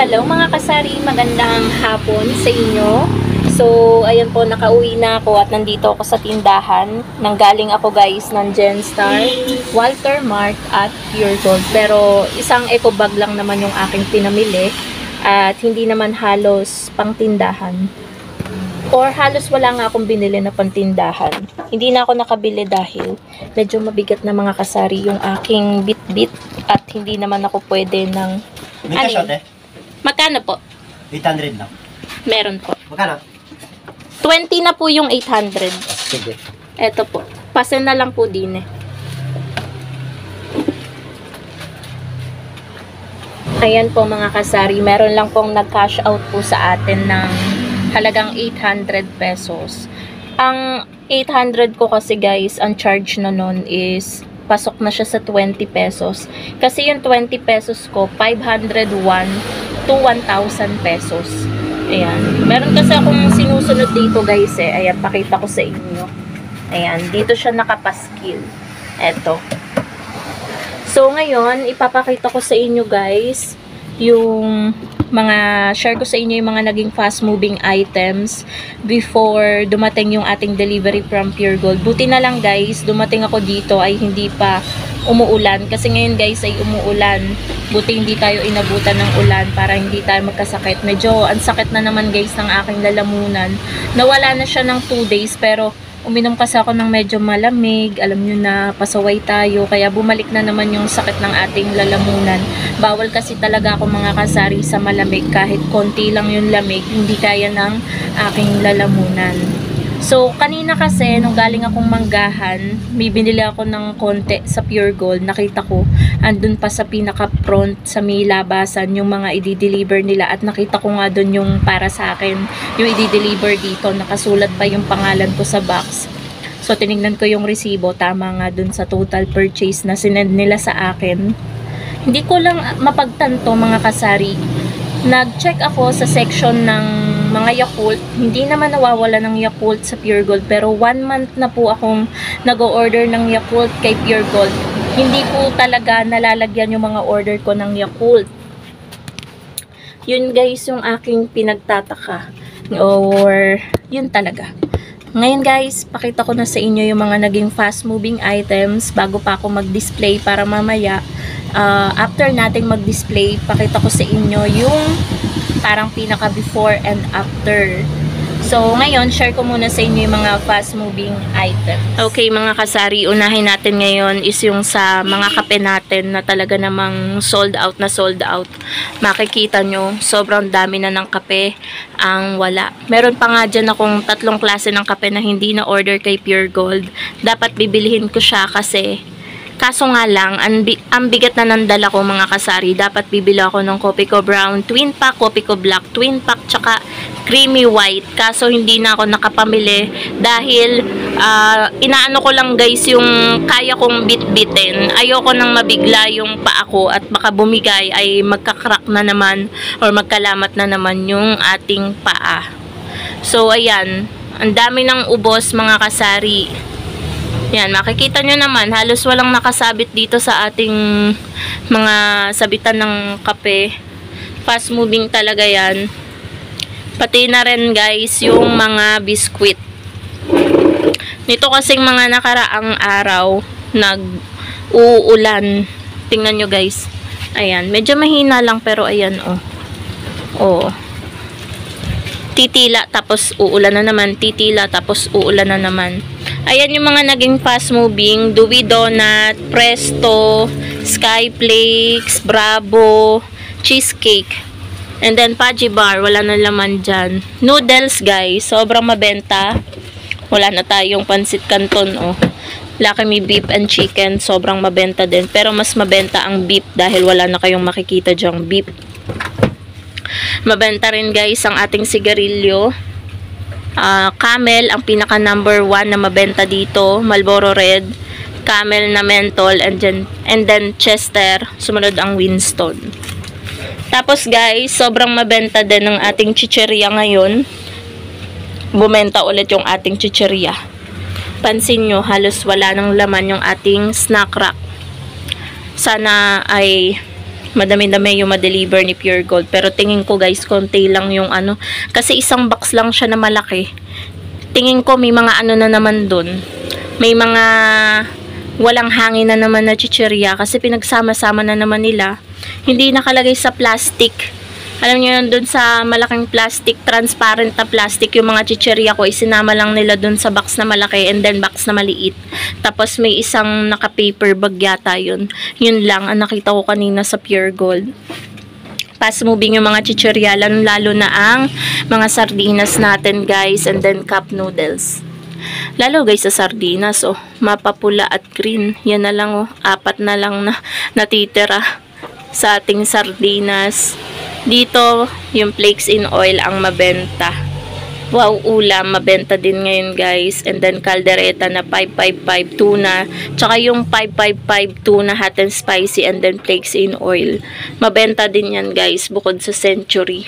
Hello mga kasari, magandang hapon sa inyo. So, ayan po, nakauwi na ako at nandito ako sa tindahan. Nanggaling ako guys ng Genstar, Walter Mart at Pure Gold. Pero isang eco bag lang naman yung aking pinamili at hindi naman halos pang tindahan. Or halos wala nga akong binili na pantindahan. Hindi na ako nakabili dahil medyo mabigat na mga kasari yung aking bit-bit at hindi naman ako pwede ng... May cash out eh? Magkano po? 800 lang. Meron po. Magkano? 20 na po yung 800. Sige. Eto po. Pasen na lang po din eh. Ayan po mga kasari. Meron lang pong nag-cash out po sa atin ng halagang 800 pesos. Ang 800 ko kasi guys, ang charge na nun is pasok na siya sa 20 pesos. Kasi yung 20 pesos ko, 501 to 1,000 pesos. Ayan. Meron kasi akong sinusunod dito guys eh. Ayan, pakita ko sa inyo. Ayan, dito siya nakapaskil. Eto. So, ngayon, ipapakita ko sa inyo guys yung share ko sa inyo yung mga naging fast moving items before dumating yung ating delivery from Pure Gold. Buti na lang guys, dumating ako dito ay hindi pa umuulan. Kasi ngayon guys ay umuulan. Buti hindi tayo inabutan ng ulan para hindi tayo magkasakit. Medyo ang sakit na naman guys ng aking lalamunan. Nawala na siya ng 2 days pero uminom kasi ako ng medyo malamig. Alam nyo na, pasaway tayo. Kaya bumalik na naman yung sakit ng ating lalamunan. Bawal kasi talaga ako mga kasari sa malamig. Kahit konti lang yung lamig, hindi kaya ng aking lalamunan. So, kanina kasi, nung galing akong manggahan, may binili ako ng konti sa Pure Gold. Nakita ko, andun pa sa pinaka-front, sa may labasan, yung mga i-deliver nila. At nakita ko nga dun yung para sa akin, yung i-deliver dito. Nakasulat pa yung pangalan ko sa box. So, tinignan ko yung resibo. Tama nga dun sa total purchase na sinend nila sa akin. Hindi ko lang mapagtanto mga kasari. Nag-check ako sa section ng mga Yakult. Hindi naman nawawala ng Yakult sa Pure Gold. Pero 1 month na po akong nag-order ng Yakult kay Pure Gold. Hindi po talaga nalalagyan yung mga order ko ng Yakult. Yun guys yung aking pinagtataka. Or yun talaga. Ngayon guys, pakita ko na sa inyo yung mga naging fast moving items bago pa ako mag-display para mamaya after nating mag-display, pakita ko sa inyo yung parang pinaka before and after. So, ngayon, share ko muna sa inyo yung mga fast-moving items. Okay, mga kasari, unahin natin ngayon is yung sa mga kape natin na talaga namang sold out na sold out. Makikita nyo, sobrang dami na ng kape ang wala. Meron pa nga dyan akong 3 klase ng kape na hindi na order kay Pure Gold. Dapat bibilihin ko siya kasi kaso nga lang, ang bigat na ng dala ko mga kasari. Dapat bibili ako ng Kopiko Brown Twin Pack, Kopiko Black Twin Pack, tsaka Creamy White. Kaso hindi na ako nakapamili dahil inaano ko lang guys yung kaya kong bit-bitin. Ayoko nang mabigla yung paa ko at baka bumigay ay magkakrak na naman or magkalamat na naman yung ating paa. So ayan, ang dami ng ubos mga kasari. Yan, makikita nyo naman, halos walang nakasabit dito sa ating mga sabitan ng kape. Fast moving talaga yan. Pati na rin guys, yung mga biskwit. Nito kasing mga nakaraang araw, nag-uulan. Tingnan nyo guys. Ayan, medyo mahina lang pero ayan oh. Oh. Titila tapos uulan na naman, titila tapos uulan na naman. Ayan yung mga naging fast moving, Dewey Donut, Presto, Skyflakes, Bravo, Cheesecake. And then Pudgy Bar, wala na laman dyan. Noodles guys, sobrang mabenta. Wala na tayong Pansit Canton oh. Lucky Me Beef and Chicken, sobrang mabenta din. Pero mas mabenta ang beef dahil wala na kayong makikita dyang beef. Mabenta rin guys ang ating sigarilyo. Camel ang pinaka number 1 na mabenta dito. Marlboro Red, Camel na Menthol, and then Chester. Sumunod ang Winston. Tapos guys, sobrang mabenta din ng ating chicheria ngayon. Bumenta ulit yung ating chicheria. Pansin nyo, halos wala nang laman yung ating snack rack. Sana ay madami-dami yung ma-deliver ni Pure Gold. Pero tingin ko guys, konti lang yung ano. Kasi isang box lang siya na malaki. Tingin ko may mga ano na naman dun. May mga walang hangin na naman na chichirya. Kasi pinagsama-sama na naman nila. Hindi nakalagay sa plastic. Alam niyo yun, dun sa malaking plastic, transparent na plastic, yung mga chichirya ko, isinama lang nila dun sa box na malaki and then box na maliit. Tapos may isang naka-paper bag yata yun. Yun lang ang nakita ko kanina sa Pure Gold. Fast moving yung mga chichirya, lalo na ang mga sardinas natin guys, and then cup noodles. Lalo guys sa sardinas, oh, mapapula at green. Yan na lang, oh, 4 na lang na natitira sa ating sardinas. Dito, yung flakes in oil ang mabenta. Wow, ulam, mabenta din ngayon guys. And then caldereta na 555 tuna. Tsaka yung 555 tuna hot and spicy and then flakes in oil. Mabenta din yan guys, bukod sa Century.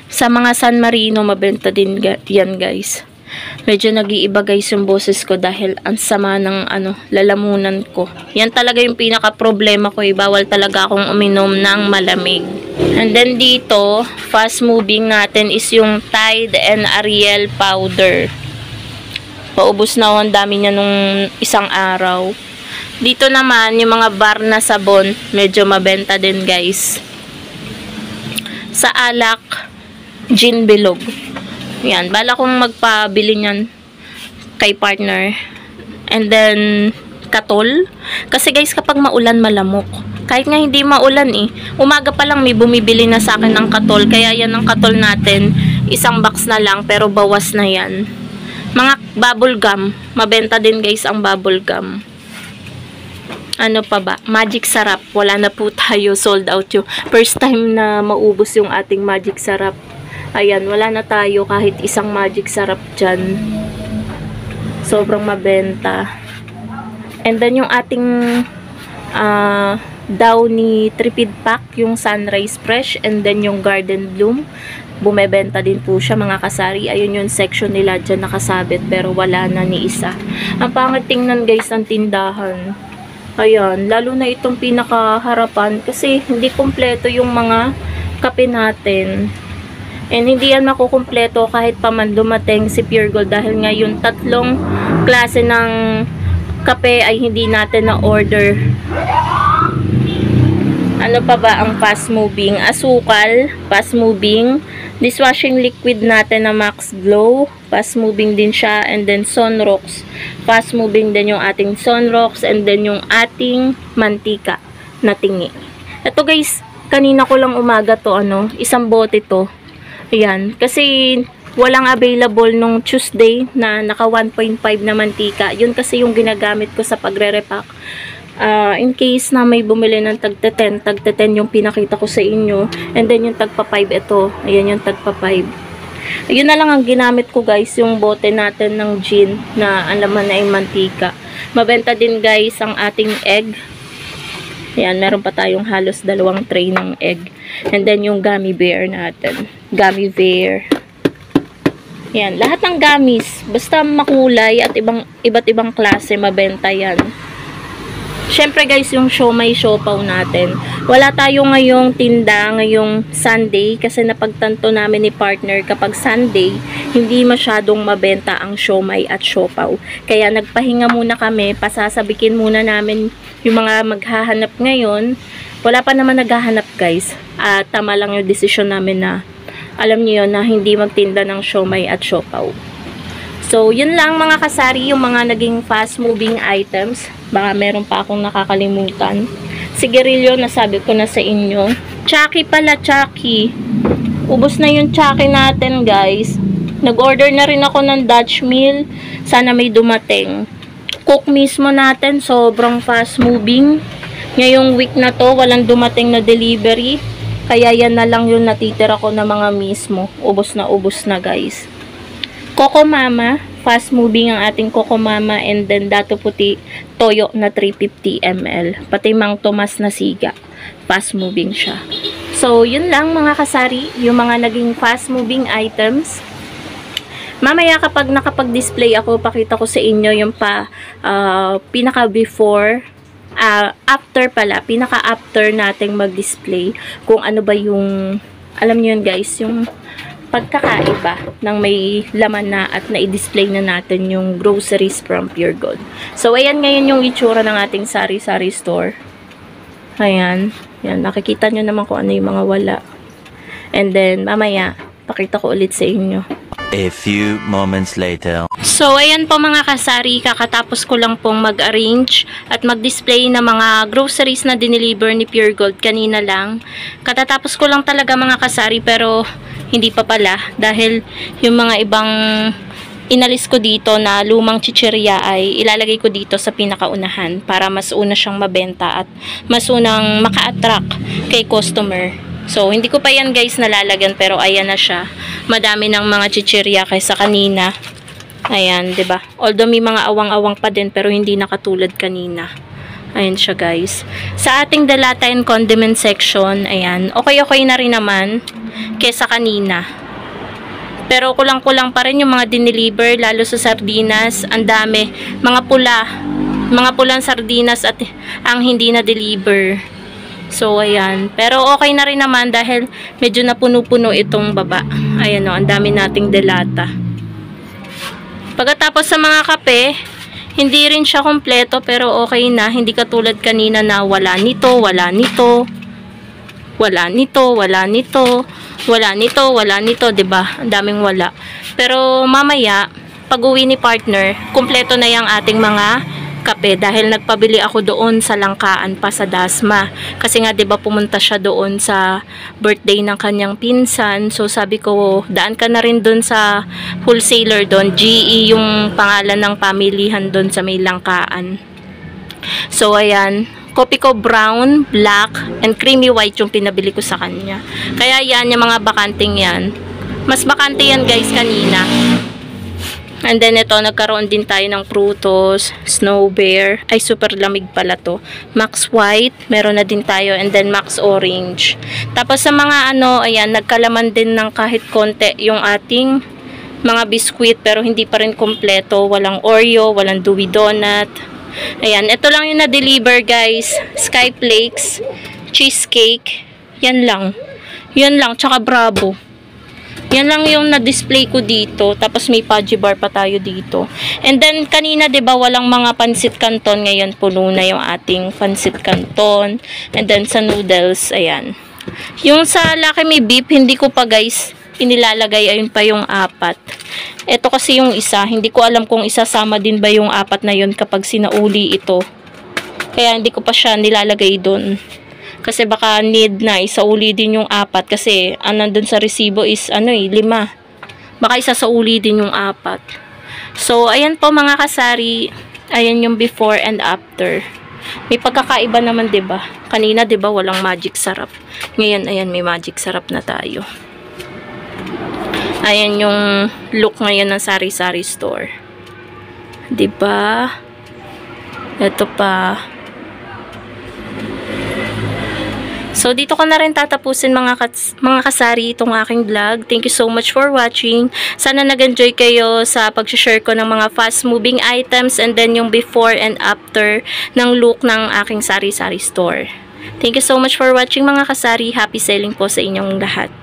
Sa mga San Marino, mabenta din yan guys. Medyo nag-iiba guys yung boses ko dahil ang sama ng lalamunan ko. Yan talaga yung pinaka problema ko, bawal talaga akong uminom ng malamig. And then dito, fast moving natin is yung Tide and Ariel powder. Paubos na ako, ang dami niya nung isang araw. Dito naman yung mga bar na sabon, medyo mabenta din guys. Sa alak, gin bilog. Yan, bala kong magpabili niyan kay partner. And then, katol. Kasi guys, kapag maulan, malamok. Kahit nga hindi maulan umaga pa lang may bumibili na sa akin ng katol. Kaya yan ang katol natin. Isang box na lang, pero bawas na yan. Mga bubble gum. Mabenta din guys ang bubble gum. Ano pa ba? Magic Sarap. Wala na po tayo. Sold out yung first time na maubos yung ating Magic Sarap. Ayan, wala na tayo kahit isang Magic Sarap dyan. Sobrang mabenta. And then yung ating Downy Tripid Pack, yung Sunrise Fresh, and then yung Garden Bloom, bumebenta din po siya mga kasari. Ayun yung section nila dyan nakasabit, pero wala na ni isa. Ang pangit tingnan guys ng tindahan. Ayan, lalo na itong pinakaharapan kasi hindi kompleto yung mga kape natin. And hindi yan makukumpleto kahit pa man dumating si Pure Gold dahil nga yung 3 klase ng kape ay hindi natin na-order. Ano pa ba ang fast moving? Asukal, fast moving. Dishwashing liquid natin na Max Glow, fast moving din siya. And then Sunrox, fast moving din yung ating Sunrox. And then yung ating mantika na tingi. Ito guys, kanina ko lang umaga to, isang bote to. Ayan, kasi walang available nung Tuesday na naka 1.5 na mantika. Yun kasi yung ginagamit ko sa pagre-repack. In case na may bumili ng tagta 10 yung pinakita ko sa inyo. And then yung tagpa 5 ito. Ayan yung tagpa 5. Ayun na lang ang ginamit ko guys, yung bote natin ng gin na alaman na yung mantika. Mabenta din guys ang ating egg. Ayan, meron pa tayong halos 2 tray ng egg. And then yung gummy bear natin. Gummy bear. Ayan, lahat ng gummies, basta makulay at iba't ibang klase, mabenta yan. Syempre guys, yung siomai siopaw natin. Wala tayo ngayong tinda, ngayong Sunday, kasi napagtanto namin ni partner kapag Sunday, hindi masyadong mabenta ang siomai at siopaw. Kaya nagpahinga muna kami, pasasabikin muna namin yung mga maghahanap ngayon. Wala pa naman naghahanap guys. Tama lang yung desisyon namin na alam niyo yun na hindi magtinda ng siomai at siopaw. So, yun lang mga kasari, yung mga naging fast moving items. Baka meron pa akong nakakalimutan. Sigarilyo, nasabi ko na sa inyo. Chucky pala, Chucky. Ubos na yung Chucky natin, guys. Nag-order na rin ako ng Dutch meal. Sana may dumating. Cook mismo natin, sobrang fast moving. Ngayong week na to, walang dumating na delivery. Kaya yan na lang yung natitira ko na mga mismo. Ubos na guys. Coco Mama, fast moving ang ating Coco Mama, and then Dato Puti Toyo na 350 ml. Pati Mang Tomas na siga. Fast moving siya. So, yun lang mga kasari, yung mga naging fast moving items. Mamaya kapag nakapag-display ako, pakita ko sa inyo yung pinaka before after pala, pinaka-after nating mag-display kung ano ba yung, alam niyo yun guys, yung pagkakaiba ng may laman na at na-display na natin yung groceries from Pure Gold. So, ayan ngayon yung itsura ng ating sari-sari store. Ayan. Yan, nakikita nyo naman kung ano yung mga wala. And then, mamaya, pakita ko ulit sa inyo. A few moments later. So, ayan po mga kasari, kakatapos ko lang pong mag-arrange at mag-display ng mga groceries na dineliver ni Pure Gold kanina lang. Katatapos ko lang talaga mga kasari, pero hindi pa pala dahil yung mga ibang inalis ko dito na lumang chichirya ay ilalagay ko dito sa pinakaunahan para mas una siyang mabenta at mas unang maka-attract kay customer. So, hindi ko pa yan guys nalalagyan pero ayan na siya. Madami ng mga chichirya kaysa kanina. Ayan, 'di ba? Although may mga awang-awang pa din pero hindi na katulad kanina. Ayan siya guys. Sa ating delata and condiment section, ayan, okay na rin naman kaysa kanina. Pero kulang-kulang pa rin yung mga dineliver, lalo sa sardinas. Ang dami. Mga pulang sardinas at ang hindi na deliver. So, ayan. Pero okay na rin naman dahil medyo napuno-puno itong baba. Ayan o, ang dami nating delata. Pagkatapos sa mga kape, hindi rin siya kompleto pero okay na. Hindi katulad kanina na wala nito, wala nito, wala nito, wala nito, wala nito, wala nito, 'di ba? Ang daming wala. Pero mamaya, pag-uwi ni partner, kumpleto na 'yang ating mga kape dahil nagpabili ako doon sa Langkaan pa sa Dasma. Kasi nga 'di ba pumunta siya doon sa birthday ng kanyang pinsan. So sabi ko, daan ka na rin doon sa wholesaler doon. GE yung pangalan ng pamilihan doon sa may Langkaan. So ayan, kopi ko brown, black, and creamy white yung pinabili ko sa kanya. Kaya yan, yung mga bakanting yan. Mas bakante yan guys kanina. And then ito, nagkaroon din tayo ng Prutos, Snow Bear. Ay, super lamig pala to. Max White, meron na din tayo. And then Max Orange. Tapos sa mga ano, ayan, nagkalaman din ng kahit konti yung ating mga biskuit. Pero hindi pa rin kompleto. Walang Oreo, walang Dewy Donut. Ayan, ito lang yung na-deliver guys. Sky Flakes, cheesecake. Yan lang. Yan lang, tsaka Bravo. Yan lang yung na-display ko dito. Tapos may Pudgy Bar pa tayo dito. And then, kanina, 'di ba walang mga pansit canton. Ngayon, puno na yung ating pansit canton. And then, sa noodles, ayan. Yung sa Lucky Me Beef, hindi ko pa, guys, inilalagay. Ayun pa yung 4. Ito kasi yung isa. Hindi ko alam kung isasama din ba yung 4 na yun kapag sinauli ito. Kaya, hindi ko pa siya nilalagay doon. Kasi baka need na isauli din yung 4 kasi nandun sa resibo is 5. Baka isasauli din yung 4. So ayan po mga kasari, ayan yung before and after. May pagkakaiba naman 'di ba? Kanina 'di ba walang magic sarap. Ngayon ayan may magic sarap na tayo. Ayan yung look ngayon ng sari-sari store. 'Di ba? Ito pa. So, dito ko na rin tatapusin mga kasari itong aking vlog. Thank you so much for watching. Sana nag-enjoy kayo sa pag-share ko ng mga fast-moving items and then yung before and after ng look ng aking sari-sari store. Thank you so much for watching mga kasari. Happy selling po sa inyong lahat.